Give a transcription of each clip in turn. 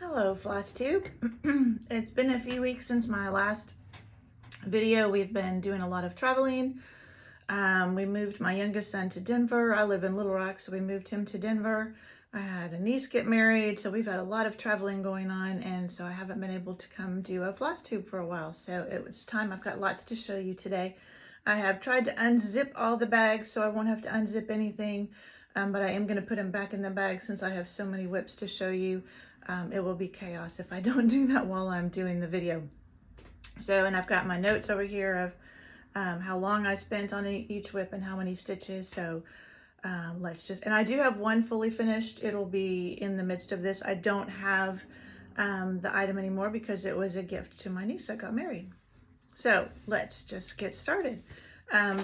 Hello, Flosstube. It's been a few weeks since my last video. We've been doing a lot of traveling. We moved my youngest son to Denver. I live in Little Rock, so we moved him to Denver. I had a niece get married, so we've had a lot of traveling going on, and so I haven't been able to come do a Flosstube for a while. So it was time. I've got lots to show you today. I have tried to unzip all the bags so I won't have to unzip anything, but I am going to put them back in the bag since I have so many whips to show you. It will be chaos if I don't do that while I'm doing the video. So, and I've got my notes over here of how long I spent on each whip and how many stitches. So and I do have one fully finished. It'll be in the midst of this. I don't have the item anymore because it was a gift to my niece that got married. So let's just get started.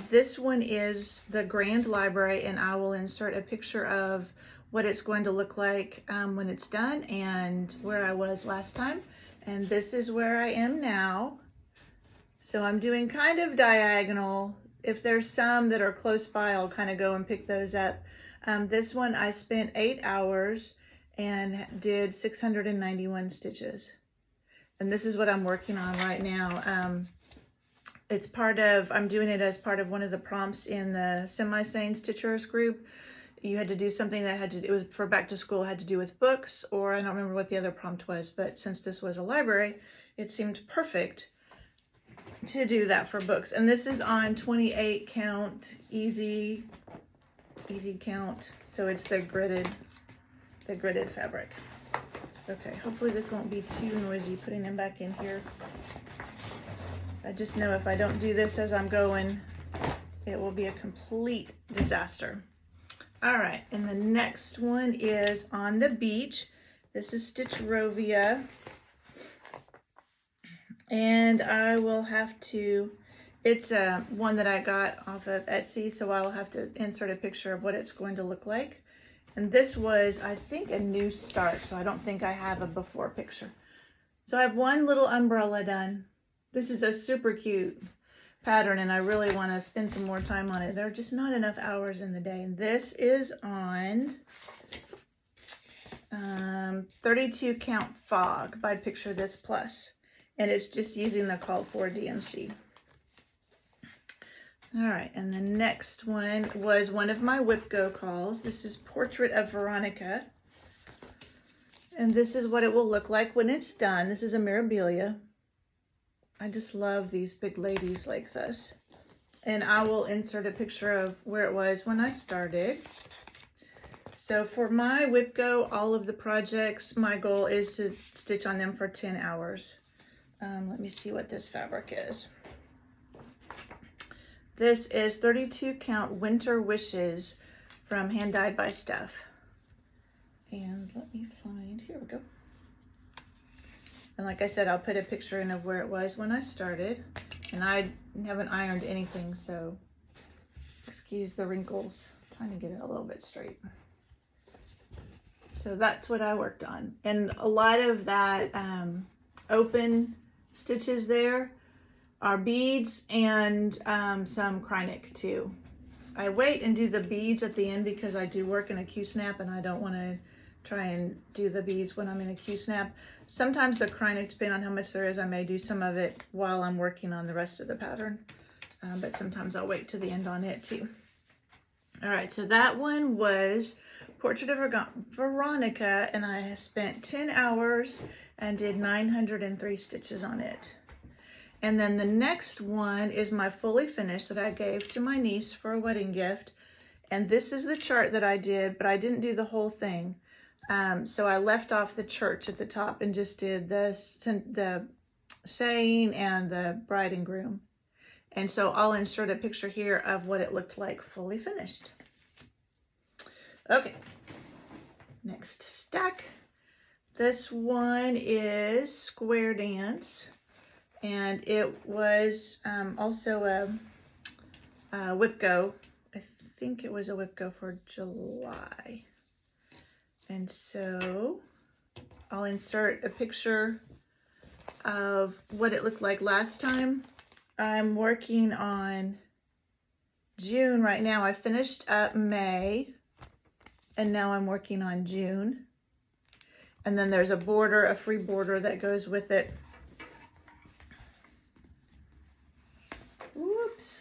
This one is the Grand Library, and I will insert a picture of what it's going to look like when it's done and where I was last time. And this is where I am now. So I'm doing kind of diagonal. If there's some that are close by, I'll kind of go and pick those up. This one I spent 8 hours and did 691 stitches. And this is what I'm working on right now. I'm doing it as part of one of the prompts in the Semi-Sane Stitchers group. You had to do something that it was for back to school, had to do with books, or I don't remember what the other prompt was, but since this was a library, it seemed perfect to do that for books. And this is on 28 count, easy count. So it's the gridded fabric. Okay, hopefully this won't be too noisy putting them back in here. I just know if I don't do this as I'm going, it will be a complete disaster. All right, and the next one is on the beach. This is Stitcherovia. And I will have to, it's one that I got off of Etsy, so I will have to insert a picture of what it's going to look like. And this was, I think, a new start, so I don't think I have a before picture. So I have one little umbrella done. This is a super cute pattern, and I really want to spend some more time on it. There are just not enough hours in the day. And this is on 32 count fog by Picture This Plus. And it's just using the called for DMC. All right, and the next one was one of my Whip Go calls. This is Portrait of Veronica. And this is what it will look like when it's done. This is a Mirabilia. I just love these big ladies like this. And I will insert a picture of where it was when I started. So for my Whip Go, all of the projects, my goal is to stitch on them for 10 hours. Let me see what this fabric is. This is 32 count Winter Wishes from Hand Dyed by Steph. And let me find, here we go. And like I said, I'll put a picture in of where it was when I started. And I haven't ironed anything, so excuse the wrinkles. I'm trying to get it a little bit straight. So that's what I worked on. And a lot of that open stitches there are beads and some Krynic too. I wait and do the beads at the end because I do work in a Q-snap and I don't want to try and do the beads when I'm in a Q-snap. Sometimes the Krynic, depending on how much there is, I may do some of it while I'm working on the rest of the pattern. But sometimes I'll wait to the end on it too. All right, so that one was Portrait of Veronica, and I spent 10 hours and did 903 stitches on it. And then the next one is my fully finished that I gave to my niece for a wedding gift. And this is the chart that I did, but I didn't do the whole thing. So I left off the church at the top and just did the saying and the bride and groom. And so I'll insert a picture here of what it looked like fully finished. Okay, next stack. This one is Square Dance, and it was also a Whip Go. I think it was a Whip Go for July. And so I'll insert a picture of what it looked like last time. I'm working on June right now. I finished up May, and now I'm working on June. And then there's a border, a free border that goes with it. Whoops.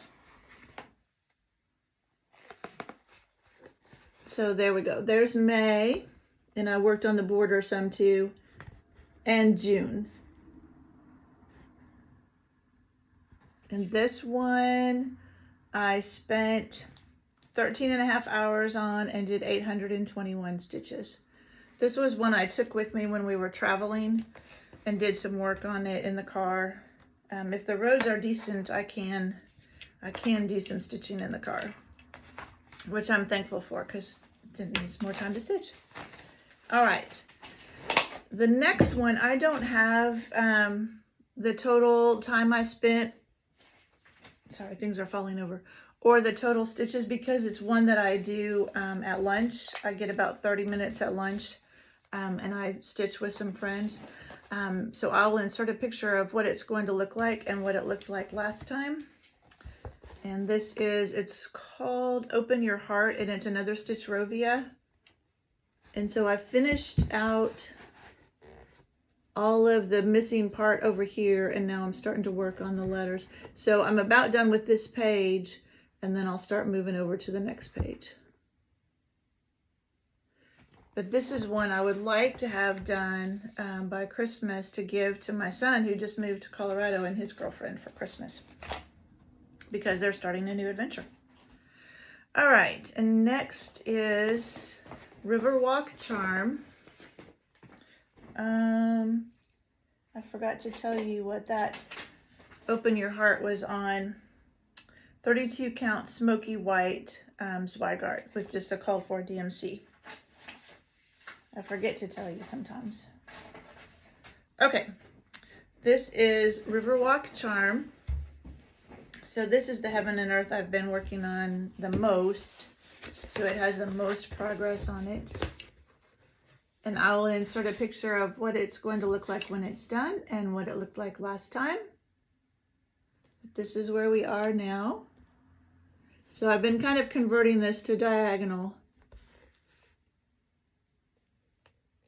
So there we go. There's May, and I worked on the border some too, and June. And this one I spent 13.5 hours on and did 821 stitches. This was one I took with me when we were traveling and did some work on it in the car. If the roads are decent, I can do some stitching in the car, which I'm thankful for because it needs more time to stitch. All right. The next one, I don't have the total time I spent. Sorry, things are falling over. Or the total stitches, because it's one that I do at lunch. I get about 30 minutes at lunch, and I stitch with some friends. So I'll insert a picture of what it's going to look like and what it looked like last time. And this is, it's called Open Your Heart, and it's another Stitch Rovia. And so I finished out all of the missing part over here, and now I'm starting to work on the letters. So I'm about done with this page, and then I'll start moving over to the next page. But this is one I would like to have done by Christmas to give to my son who just moved to Colorado and his girlfriend for Christmas, because they're starting a new adventure. All right, and next is Riverwalk Charm. I forgot to tell you what that Open Your Heart was on. 32 count smoky white Zweigart with just a called for DMC. I forget to tell you sometimes. Okay, this is Riverwalk Charm. So this is the Heaven and Earth I've been working on the most. So it has the most progress on it. And I will insert a picture of what it's going to look like when it's done and what it looked like last time. This is where we are now. So I've been kind of converting this to diagonal.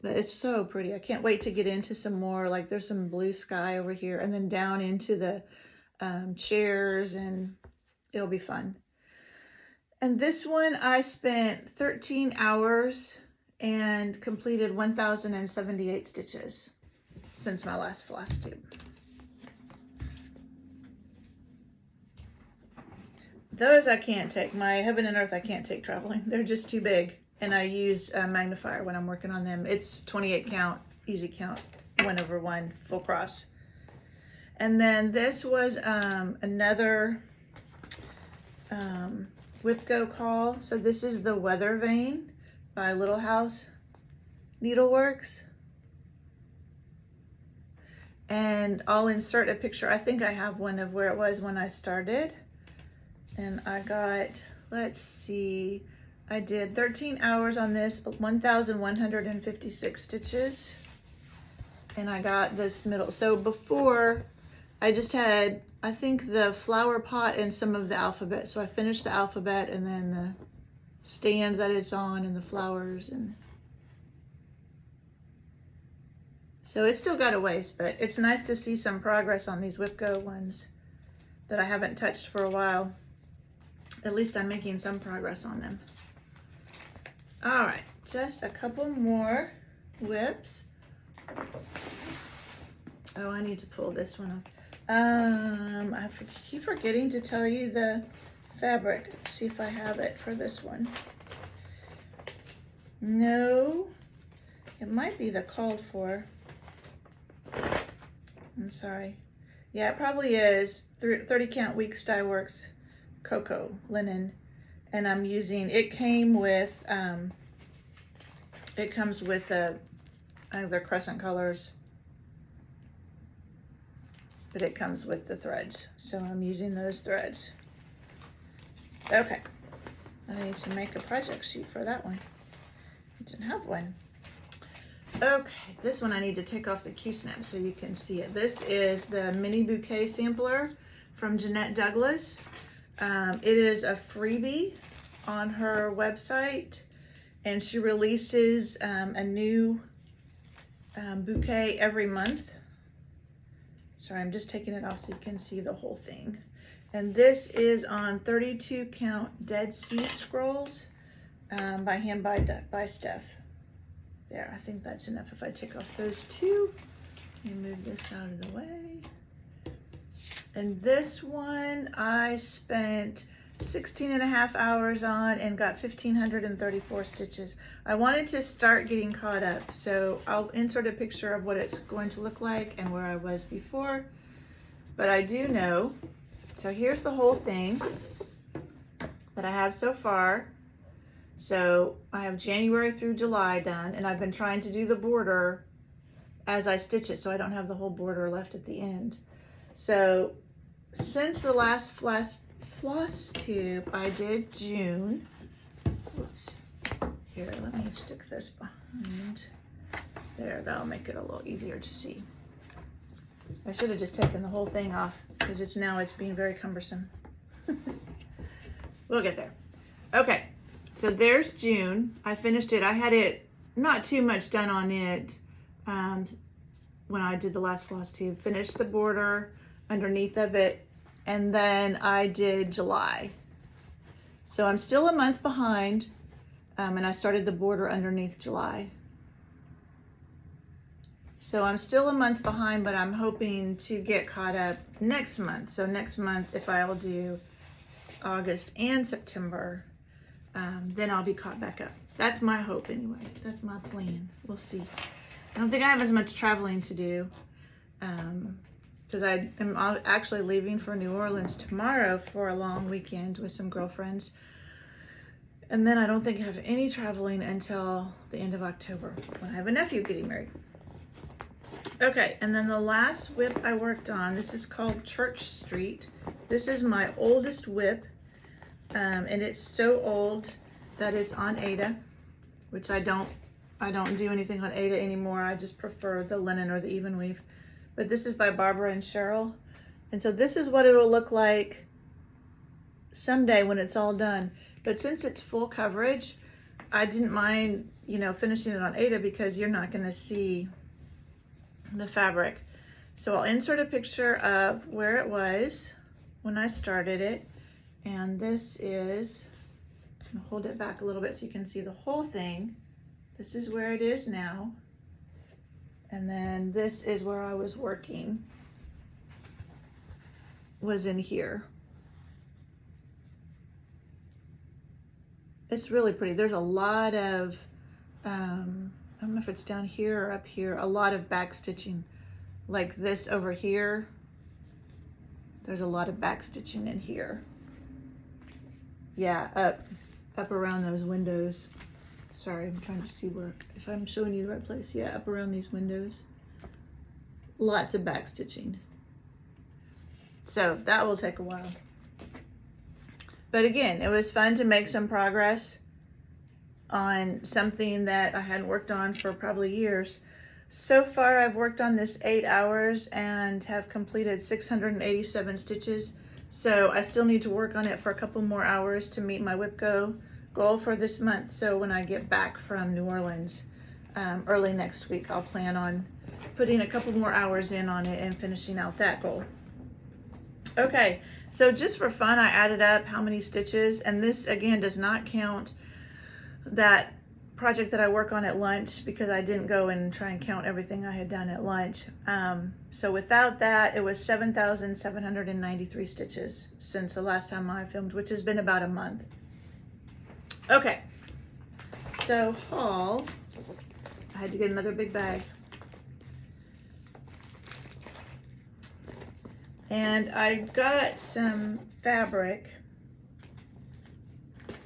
But it's so pretty. I can't wait to get into some more. Like there's some blue sky over here and then down into the chairs, and it'll be fun. And this one I spent 13 hours and completed 1,078 stitches since my last Flosstube. Those I can't take. My Heaven and Earth I can't take traveling. They're just too big. And I use a magnifier when I'm working on them. It's 28 count, easy count, 1/1, full cross. And then this was another Whipco call. So this is the Weather Vane by Little House Needleworks. And I'll insert a picture. I think I have one of where it was when I started. And I got, let's see, I did 13 hours on this, 1,156 stitches. And I got this middle. So before, I just had, I think, the flower pot and some of the alphabet. So I finished the alphabet and then the stand that it's on and the flowers. And so it's still got a ways, but it's nice to see some progress on these Whipco ones that I haven't touched for a while. At least I'm making some progress on them. All right, just a couple more whips. Oh, I need to pull this one off. I keep forgetting to tell you the fabric. Let's see if I have it for this one. No, it might be the called for. I'm sorry. Yeah, it probably is 30 count Weeks Dye Works Cocoa linen, and I'm using, it came with it comes with either crescent colors, but it comes with the threads, so I'm using those threads. Okay, I need to make a project sheet for that one. I didn't have one. Okay, this one I need to take off the Q-snap so you can see it. This is the mini bouquet sampler from Jeanette Douglas. It is a freebie on her website, and she releases a new bouquet every month. Sorry, I'm just taking it off so you can see the whole thing. And this is on 32 count Dead Sea Scrolls by hand by Steph. There, I think that's enough if I take off those two. Let me move this out of the way. And this one I spent 16.5 hours on and got 1,534 stitches. I wanted to start getting caught up, so I'll insert a picture of what it's going to look like and where I was before. But I do know, so here's the whole thing that I have so far. So I have January through July done, and I've been trying to do the border as I stitch it so I don't have the whole border left at the end. So since the last Flosstube, I did June. Oops. Here, let me stick this behind. There, that'll make it a little easier to see. I should have just taken the whole thing off because it's being very cumbersome. We'll get there. Okay, so there's June. I finished it. I had it not too much done on it when I did the last Flosstube. Finished the border underneath of it, and then I did July. So I'm still a month behind, and I started the border underneath July. So I'm still a month behind, but I'm hoping to get caught up next month. So next month, if I will do August and September, then I'll be caught back up. That's my hope anyway. That's my plan. We'll see. I don't think I have as much traveling to do because I am actually leaving for New Orleans tomorrow for a long weekend with some girlfriends. And then I don't think I have any traveling until the end of October when I have a nephew getting married. Okay, and then the last whip I worked on, this is called Church Street. This is my oldest whip, and it's so old that it's on Aida, which I don't do anything on Aida anymore. I just prefer the linen or the even weave. But this is by Barbara and Cheryl. And so this is what it'll look like someday when it's all done. But since it's full coverage, I didn't mind, finishing it on Aida because you're not going to see the fabric. So I'll insert a picture of where it was when I started it. And this is, I'm gonna hold it back a little bit so you can see the whole thing. This is where it is now. And then this is where I was working, was in here. It's really pretty. There's a lot of, I don't know if it's down here or up here, a lot of back stitching. Like this over here, there's a lot of back stitching in here. Yeah, up around those windows. Sorry, I'm trying to see if I'm showing you the right place. Yeah, up around these windows. Lots of back stitching. So that will take a while. But again, it was fun to make some progress on something that I hadn't worked on for probably years. So far, I've worked on this 8 hours and have completed 687 stitches. So I still need to work on it for a couple more hours to meet my WIPCO goal for this month. So when I get back from New Orleans early next week, I'll plan on putting a couple more hours in on it and finishing out that goal. Okay, so just for fun, I added up how many stitches, and this again does not count that project that I work on at lunch because I didn't go and try and count everything I had done at lunch. So without that, it was 7,793 stitches since the last time I filmed, which has been about a month. Okay, so haul, I had to get another big bag. And I got some fabric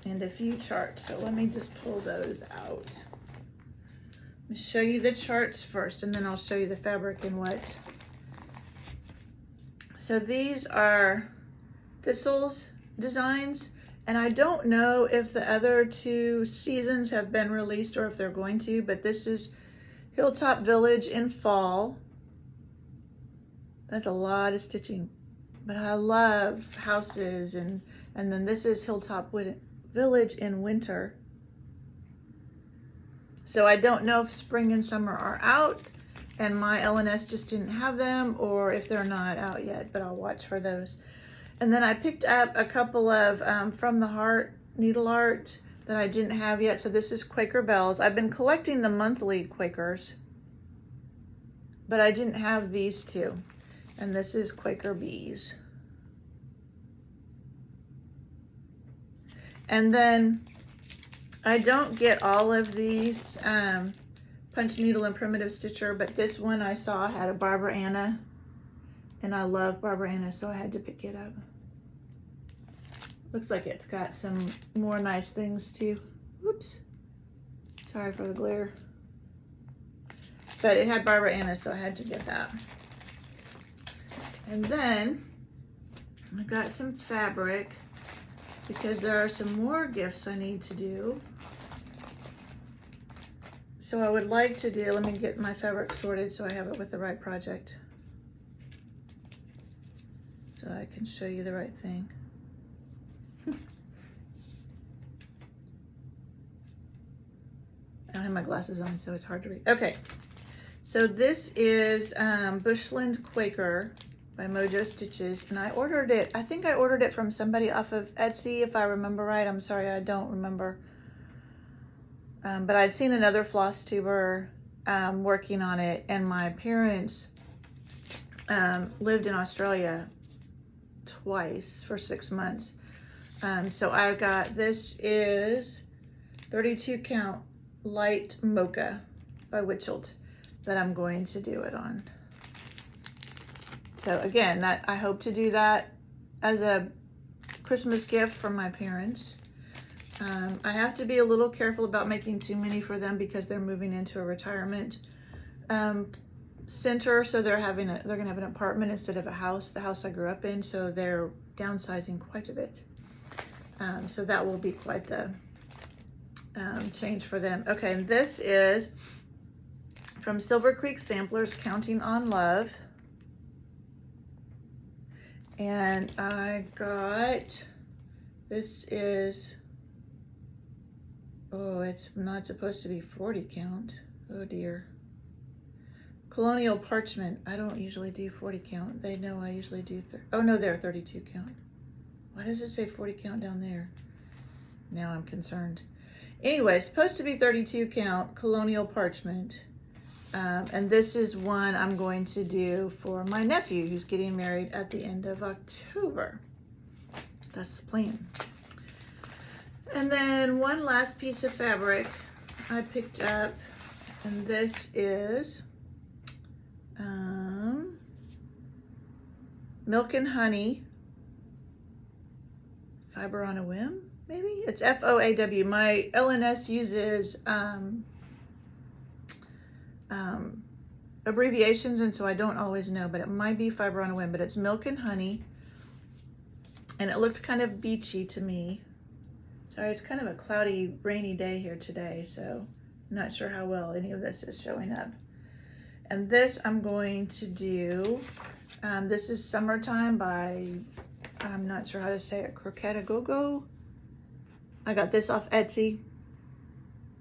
and a few charts. So let me just pull those out. Let me show you the charts first, and then I'll show you the fabric and what. So these are Thistles designs, and I don't know if the other two seasons have been released or if they're going to, but this is Hilltop Village in fall. That's a lot of stitching, but I love houses, and then this is Hilltop Village in winter. So I don't know if spring and summer are out, and my L&S just didn't have them, or if they're not out yet, but I'll watch for those. And then I picked up a couple of From the Heart needle art that I didn't have yet. So this is Quaker Bells. I've been collecting the monthly Quakers, but I didn't have these two. And this is Quaker Bees. And then I don't get all of these punch needle and primitive stitcher, but this one I saw had a Barbara Anna, and I love Barbara Anna, so I had to pick it up. Looks like it's got some more nice things too. Whoops, sorry for the glare. But it had Barbara Anna, so I had to get that. And then I got some fabric because there are some more gifts I need to do. So I would like to do, let me get my fabric sorted so I have it with the right project, so I can show you the right thing. I don't have my glasses on, so it's hard to read. Okay, so this is Bushland Quaker by Mojo Stitches, and I ordered it, I think I ordered it from somebody off of Etsy, if I remember right. I'm sorry, I don't remember. But I'd seen another Flosstuber working on it, and my parents lived in Australia twice for 6 months. So I got, this is 32 count light mocha by Witchelt that I'm going to do it on. So again, that I hope to do that as a Christmas gift from my parents. I have to be a little careful about making too many for them because they're moving into a retirement center, so they're gonna have an apartment instead of a house, the house I grew up in, so they're downsizing quite a bit. So that will be quite the change for them. Okay, and this is from Silver Creek Samplers, Counting on Love. And I got, this is, oh, it's not supposed to be 40 count. Oh dear. Colonial Parchment. I don't usually do 40 count. They know I usually do, oh no, they're 32 count. Why does it say 40 count down there? Now I'm concerned. Anyway, it's supposed to be 32 count Colonial Parchment. And this is one I'm going to do for my nephew who's getting married at the end of October. That's the plan. And then one last piece of fabric I picked up, and this is Milk and Honey Fiber on a Whim, maybe? It's FOAW. My L&S uses abbreviations, and so I don't always know, but it might be Fiber on a Whim, but it's Milk and Honey, and it looked kind of beachy to me. Sorry, it's kind of a cloudy, rainy day here today, so I'm not sure how well any of this is showing up. And this I'm going to do, this is Summertime by, I'm not sure how to say it, Croqueta Go-Go. I got this off Etsy.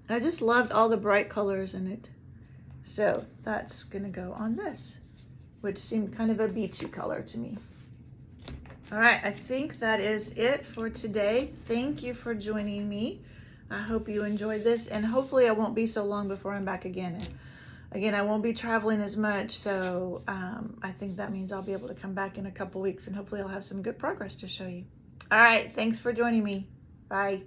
I just loved all the bright colors in it. So that's gonna go on this, which seemed kind of a beachy color to me. All right, I think that is it for today. Thank you for joining me. I hope you enjoyed this, and hopefully I won't be so long before I'm back again. Again, I won't be traveling as much, so I think that means I'll be able to come back in a couple weeks, and hopefully I'll have some good progress to show you. All right, thanks for joining me. Bye.